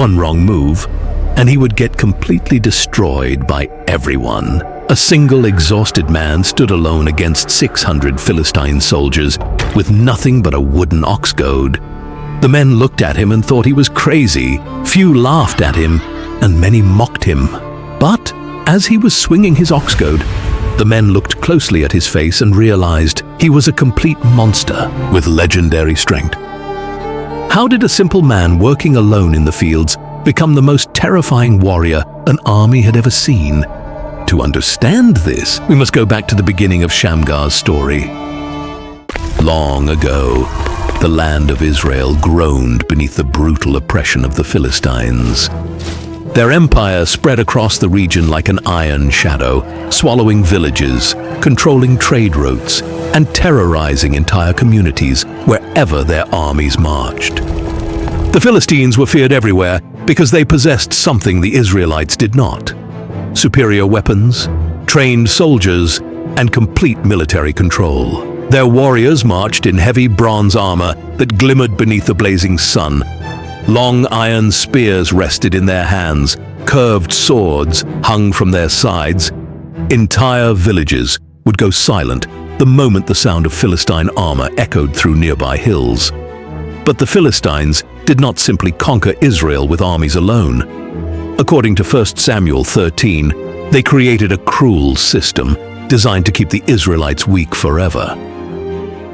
One wrong move, and he would get completely destroyed by everyone. A single exhausted man stood alone against 600 Philistine soldiers with nothing but a wooden oxgoad. The men looked at him and thought he was crazy. Few laughed at him, and many mocked him. But as he was swinging his oxgoad, the men looked closely at his face and realized he was a complete monster with legendary strength. How did a simple man working alone in the fields become the most terrifying warrior an army had ever seen? To understand this, we must go back to the beginning of Shamgar's story. Long ago, the land of Israel groaned beneath the brutal oppression of the Philistines. Their empire spread across the region like an iron shadow, swallowing villages, controlling trade routes, and terrorizing entire communities wherever their armies marched. The Philistines were feared everywhere because they possessed something the Israelites did not: superior weapons, trained soldiers, and complete military control. Their warriors marched in heavy bronze armor that glimmered beneath the blazing sun. Long iron spears rested in their hands, curved swords hung from their sides. Entire villages would go silent the moment the sound of Philistine armor echoed through nearby hills. But the Philistines did not simply conquer Israel with armies alone. According to 1 Samuel 13, they created a cruel system designed to keep the Israelites weak forever.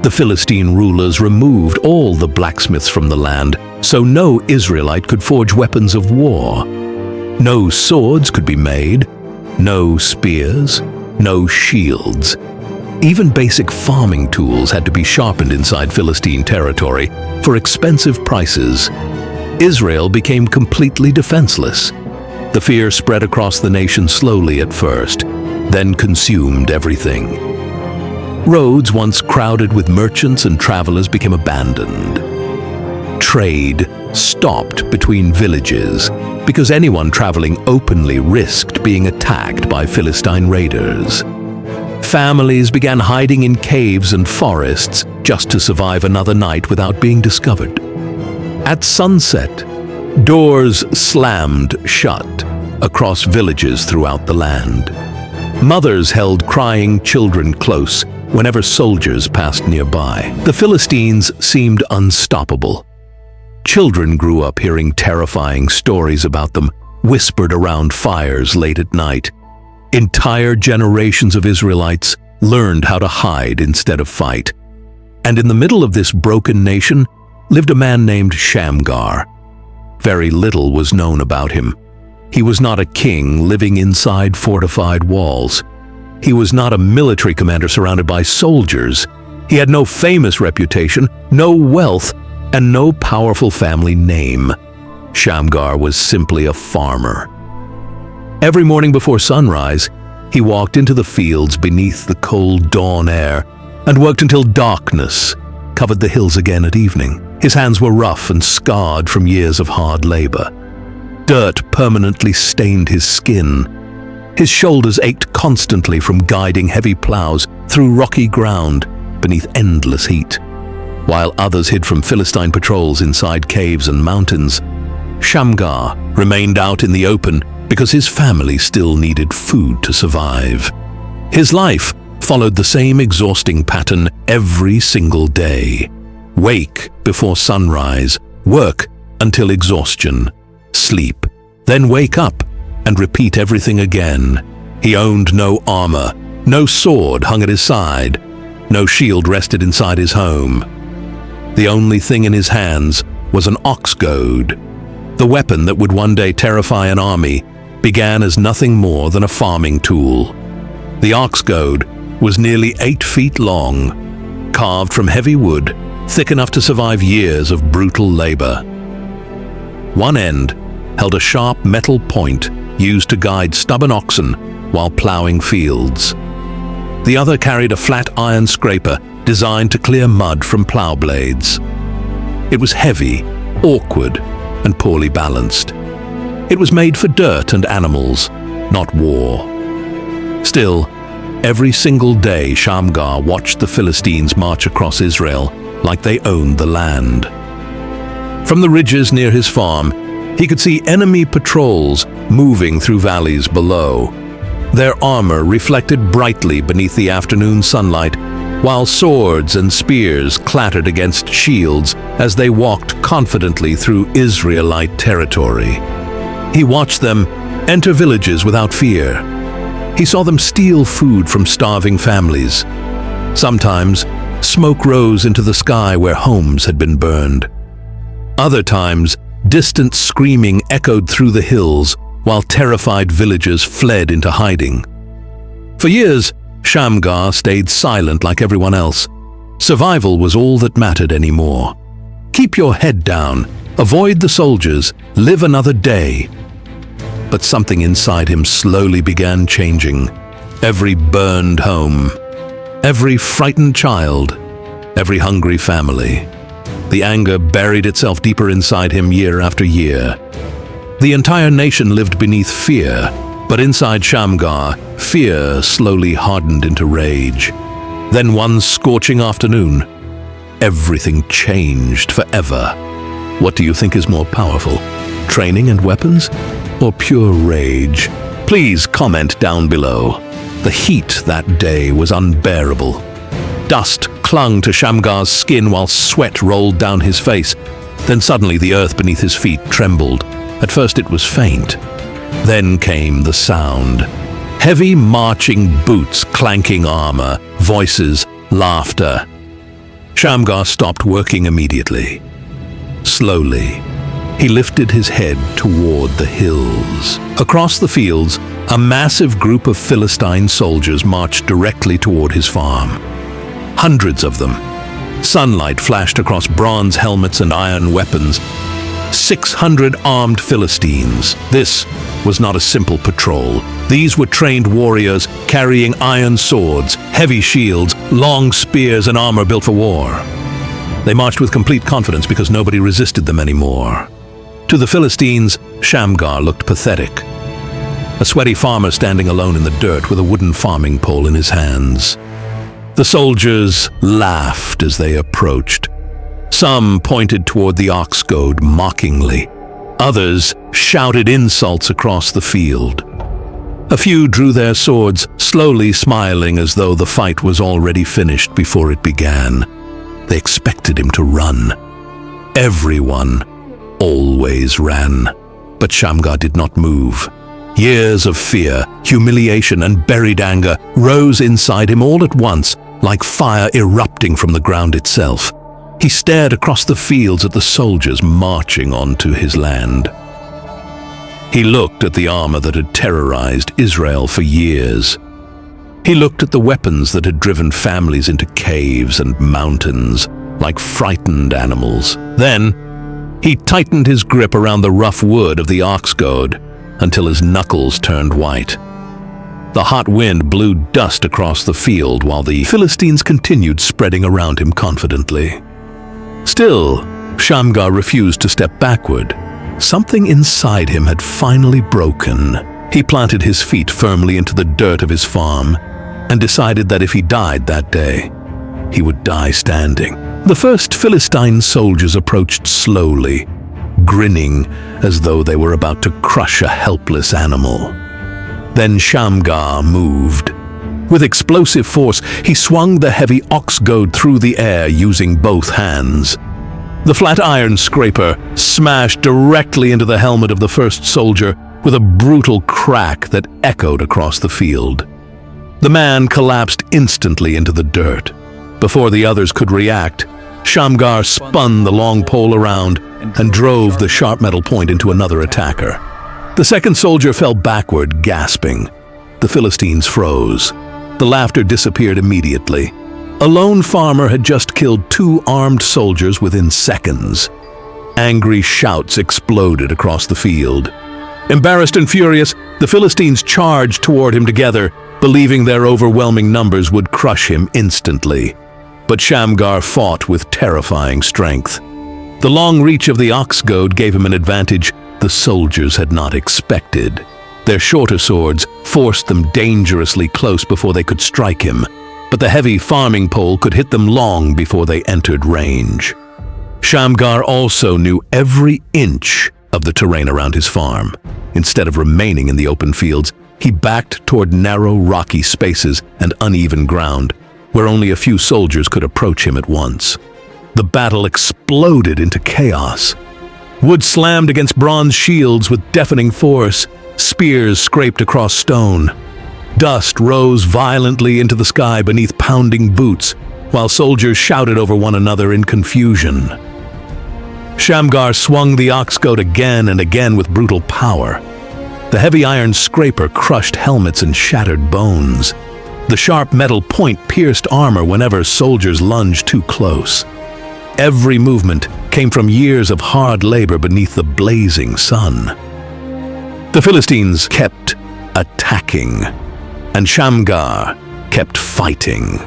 The Philistine rulers removed all the blacksmiths from the land, so no Israelite could forge weapons of war. No swords could be made, no spears, no shields. Even basic farming tools had to be sharpened inside Philistine territory for expensive prices. Israel became completely defenseless. The fear spread across the nation slowly at first, then consumed everything. Roads once crowded with merchants and travelers became abandoned. Trade stopped between villages because anyone traveling openly risked being attacked by Philistine raiders. Families began hiding in caves and forests just to survive another night without being discovered. At sunset, doors slammed shut across villages throughout the land. Mothers held crying children close whenever soldiers passed nearby. The Philistines seemed unstoppable. Children grew up hearing terrifying stories about them, whispered around fires late at night. Entire generations of Israelites learned how to hide instead of fight. And in the middle of this broken nation lived a man named Shamgar. Very little was known about him. He was not a king living inside fortified walls. He was not a military commander surrounded by soldiers. He had no famous reputation, no wealth, and no powerful family name. Shamgar was simply a farmer. Every morning before sunrise, he walked into the fields beneath the cold dawn air and worked until darkness covered the hills again at evening. His hands were rough and scarred from years of hard labor. Dirt permanently stained his skin. His shoulders ached constantly from guiding heavy plows through rocky ground beneath endless heat. While others hid from Philistine patrols inside caves and mountains, Shamgar remained out in the open because his family still needed food to survive. His life followed the same exhausting pattern every single day. Wake before sunrise, work until exhaustion, sleep, then wake up and repeat everything again. He owned no armor, no sword hung at his side, no shield rested inside his home. The only thing in his hands was an oxgoad. The weapon that would one day terrify an army began as nothing more than a farming tool. The oxgoad was nearly 8 feet long, carved from heavy wood, thick enough to survive years of brutal labor. One end held a sharp metal point used to guide stubborn oxen while plowing fields. The other carried a flat iron scraper designed to clear mud from plow blades. It was heavy, awkward, and poorly balanced. It was made for dirt and animals, not war. Still, every single day Shamgar watched the Philistines march across Israel like they owned the land. From the ridges near his farm, He could see enemy patrols moving through valleys below. Their armor reflected brightly beneath the afternoon sunlight, while swords and spears clattered against shields as they walked confidently through Israelite territory. He watched them enter villages without fear. He saw them steal food from starving families. Sometimes, smoke rose into the sky where homes had been burned. Other times, distant screaming echoed through the hills while terrified villagers fled into hiding. For years, Shamgar stayed silent like everyone else. Survival was all that mattered anymore. Keep your head down, avoid the soldiers, live another day. But something inside him slowly began changing. Every burned home, every frightened child, every hungry family. The anger buried itself deeper inside him year after year. The entire nation lived beneath fear, but inside Shamgar, fear slowly hardened into rage. Then one scorching afternoon, everything changed forever. What do you think is more powerful? Training and weapons? Or pure rage? Please comment down below. The heat that day was unbearable. Dust clung to Shamgar's skin while sweat rolled down his face. Then suddenly the earth beneath his feet trembled. At first it was faint. Then came the sound. Heavy marching boots, clanking armor, voices, laughter. Shamgar stopped working immediately. Slowly, he lifted his head toward the hills. Across the fields, a massive group of Philistine soldiers marched directly toward his farm. Hundreds of them. Sunlight flashed across bronze helmets and iron weapons. 600 armed Philistines. This was not a simple patrol. These were trained warriors carrying iron swords, heavy shields, long spears, and armor built for war. They marched with complete confidence because nobody resisted them anymore. To the Philistines, Shamgar looked pathetic. A sweaty farmer standing alone in the dirt with a wooden farming pole in his hands. The soldiers laughed as they approached. Some pointed toward the oxgoad mockingly. Others shouted insults across the field. A few drew their swords, slowly smiling as though the fight was already finished before it began. They expected him to run. Everyone always ran. But Shamgar did not move. Years of fear, humiliation, and buried anger rose inside him all at once, like fire erupting from the ground itself. He stared across the fields at the soldiers marching onto his land. He looked at the armor that had terrorized Israel for years. He looked at the weapons that had driven families into caves and mountains, like frightened animals. Then, he tightened his grip around the rough wood of the oxgoad until his knuckles turned white. The hot wind blew dust across the field while the Philistines continued spreading around him confidently. Still, Shamgar refused to step backward. Something inside him had finally broken. He planted his feet firmly into the dirt of his farm and decided that if he died that day, he would die standing. The first Philistine soldiers approached slowly, grinning as though they were about to crush a helpless animal. Then Shamgar moved. With explosive force, he swung the heavy oxgoad through the air using both hands. The flat iron scraper smashed directly into the helmet of the first soldier with a brutal crack that echoed across the field. The man collapsed instantly into the dirt. Before the others could react, Shamgar spun the long pole around and drove the sharp metal point into another attacker. The second soldier fell backward, gasping. The Philistines froze. The laughter disappeared immediately. A lone farmer had just killed 2 armed soldiers within seconds. Angry shouts exploded across the field. Embarrassed and furious, the Philistines charged toward him together, believing their overwhelming numbers would crush him instantly. But Shamgar fought with terrifying strength. The long reach of the oxgoad gave him an advantage the soldiers had not expected. Their shorter swords forced them dangerously close before they could strike him, but the heavy farming pole could hit them long before they entered range. Shamgar also knew every inch of the terrain around his farm. Instead of remaining in the open fields, he backed toward narrow, rocky spaces and uneven ground, where only a few soldiers could approach him at once. The battle exploded into chaos. Wood slammed against bronze shields with deafening force. Spears scraped across stone. Dust rose violently into the sky beneath pounding boots, while soldiers shouted over one another in confusion. Shamgar swung the oxgoad again and again with brutal power. The heavy iron scraper crushed helmets and shattered bones. The sharp metal point pierced armor whenever soldiers lunged too close. Every movement came from years of hard labor beneath the blazing sun. The Philistines kept attacking, and Shamgar kept fighting.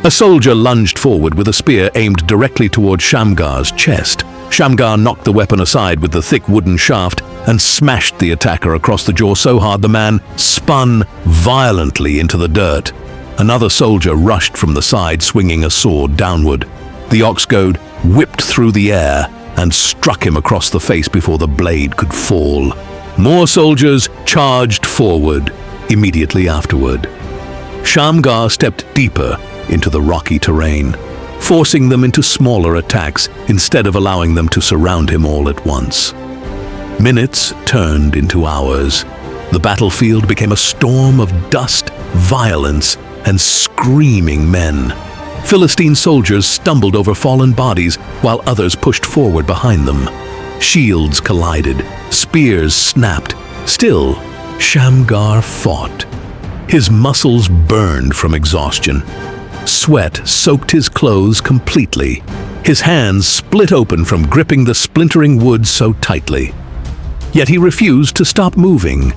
A soldier lunged forward with a spear aimed directly toward Shamgar's chest. Shamgar knocked the weapon aside with the thick wooden shaft and smashed the attacker across the jaw so hard the man spun violently into the dirt. Another soldier rushed from the side, swinging a sword downward. The oxgoad whipped through the air and struck him across the face before the blade could fall. More soldiers charged forward immediately afterward. Shamgar stepped deeper into the rocky terrain, forcing them into smaller attacks instead of allowing them to surround him all at once. Minutes turned into hours. The battlefield became a storm of dust, violence, and screaming men. Philistine soldiers stumbled over fallen bodies while others pushed forward behind them. Shields collided, spears snapped. Still, Shamgar fought. His muscles burned from exhaustion. Sweat soaked his clothes completely. His hands split open from gripping the splintering wood so tightly. Yet he refused to stop moving.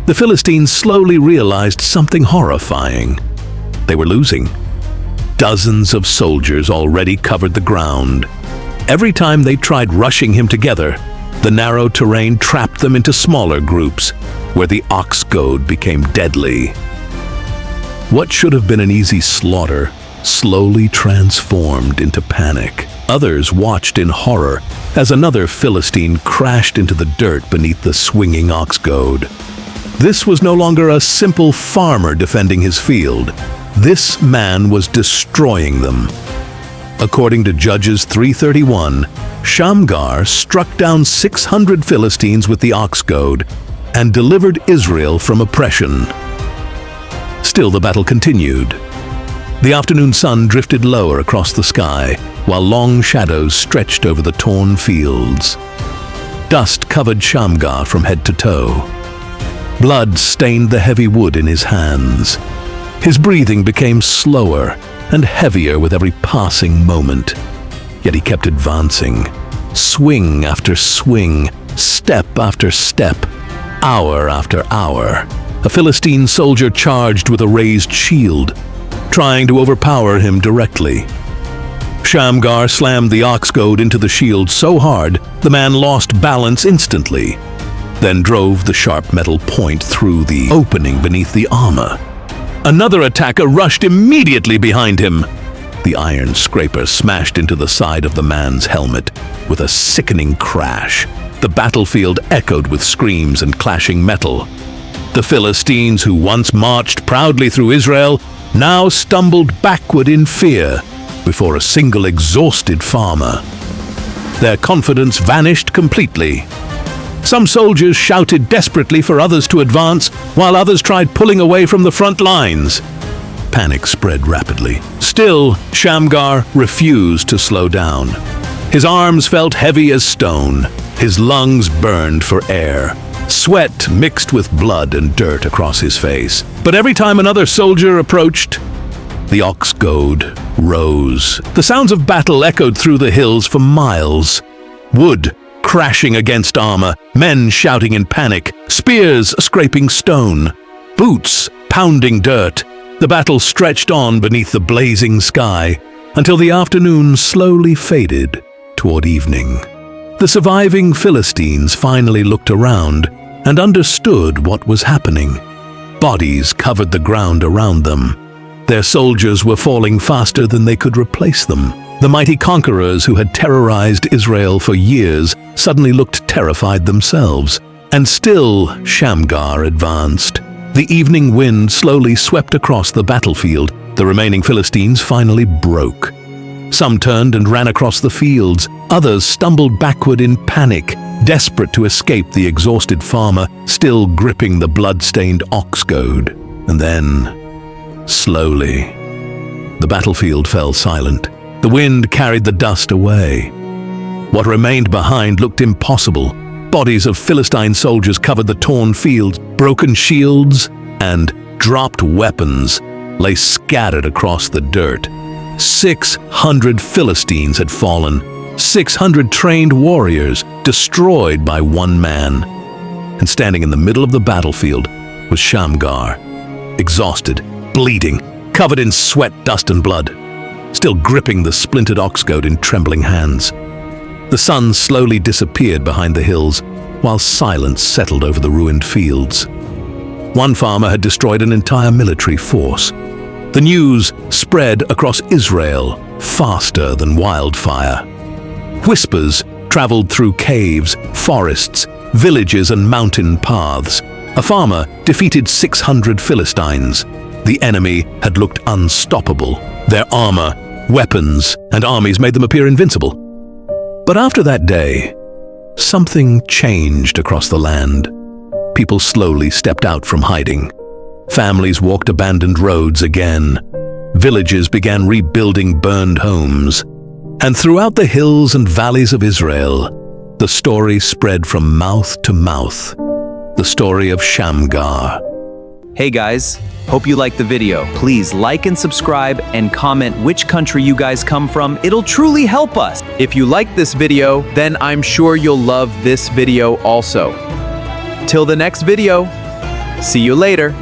The Philistines slowly realized something horrifying. They were losing. Dozens of soldiers already covered the ground. Every time they tried rushing him together, the narrow terrain trapped them into smaller groups, where the oxgoad became deadly. What should have been an easy slaughter slowly transformed into panic. Others watched in horror as another Philistine crashed into the dirt beneath the swinging oxgoad. This was no longer a simple farmer defending his field. This man was destroying them. According to Judges 3:31, Shamgar struck down 600 Philistines with the oxgoad and delivered Israel from oppression. Still, the battle continued. The afternoon sun drifted lower across the sky, while long shadows stretched over the torn fields. Dust covered Shamgar from head to toe. Blood stained the heavy wood in his hands. His breathing became slower and heavier with every passing moment. Yet he kept advancing, swing after swing, step after step, hour after hour. A Philistine soldier charged with a raised shield, trying to overpower him directly. Shamgar slammed the oxgoad into the shield so hard the man lost balance instantly, then drove the sharp metal point through the opening beneath the armor. Another attacker rushed immediately behind him. The iron scraper smashed into the side of the man's helmet with a sickening crash. The battlefield echoed with screams and clashing metal. The Philistines, who once marched proudly through Israel, now stumbled backward in fear before a single exhausted farmer. Their confidence vanished completely. Some soldiers shouted desperately for others to advance, while others tried pulling away from the front lines. Panic spread rapidly. Still, Shamgar refused to slow down. His arms felt heavy as stone. His lungs burned for air. Sweat mixed with blood and dirt across his face. But every time another soldier approached, the oxgoad rose. The sounds of battle echoed through the hills for miles. Wood crashing against armor, men shouting in panic, spears scraping stone, boots pounding dirt. The battle stretched on beneath the blazing sky until the afternoon slowly faded toward evening. The surviving Philistines finally looked around and understood what was happening. Bodies covered the ground around them. Their soldiers were falling faster than they could replace them. The mighty conquerors who had terrorized Israel for years suddenly looked terrified themselves. And still Shamgar advanced. The evening wind slowly swept across the battlefield. The remaining Philistines finally broke. Some turned and ran across the fields. Others stumbled backward in panic, desperate to escape the exhausted farmer, still gripping the blood-stained oxgoad. And then, slowly, the battlefield fell silent. The wind carried the dust away. What remained behind looked impossible. Bodies of Philistine soldiers covered the torn fields. Broken shields and dropped weapons lay scattered across the dirt. 600 Philistines had fallen. 600 trained warriors destroyed by one man. And standing in the middle of the battlefield was Shamgar, exhausted, bleeding, covered in sweat, dust, and blood, still gripping the splintered oxgoad in trembling hands. The sun slowly disappeared behind the hills, while silence settled over the ruined fields. One farmer had destroyed an entire military force. The news spread across Israel faster than wildfire. Whispers traveled through caves, forests, villages, and mountain paths. A farmer defeated 600 Philistines. The enemy had looked unstoppable. Their armor, weapons, and armies made them appear invincible. But after that day, something changed across the land. People slowly stepped out from hiding. Families walked abandoned roads again. Villages began rebuilding burned homes. And throughout the hills and valleys of Israel, the story spread from mouth to mouth. The story of Shamgar. Hey guys, hope you liked the video. Please like and subscribe and comment which country you guys come from. It'll truly help us. If you like this video, then I'm sure you'll love this video also. Till the next video, see you later.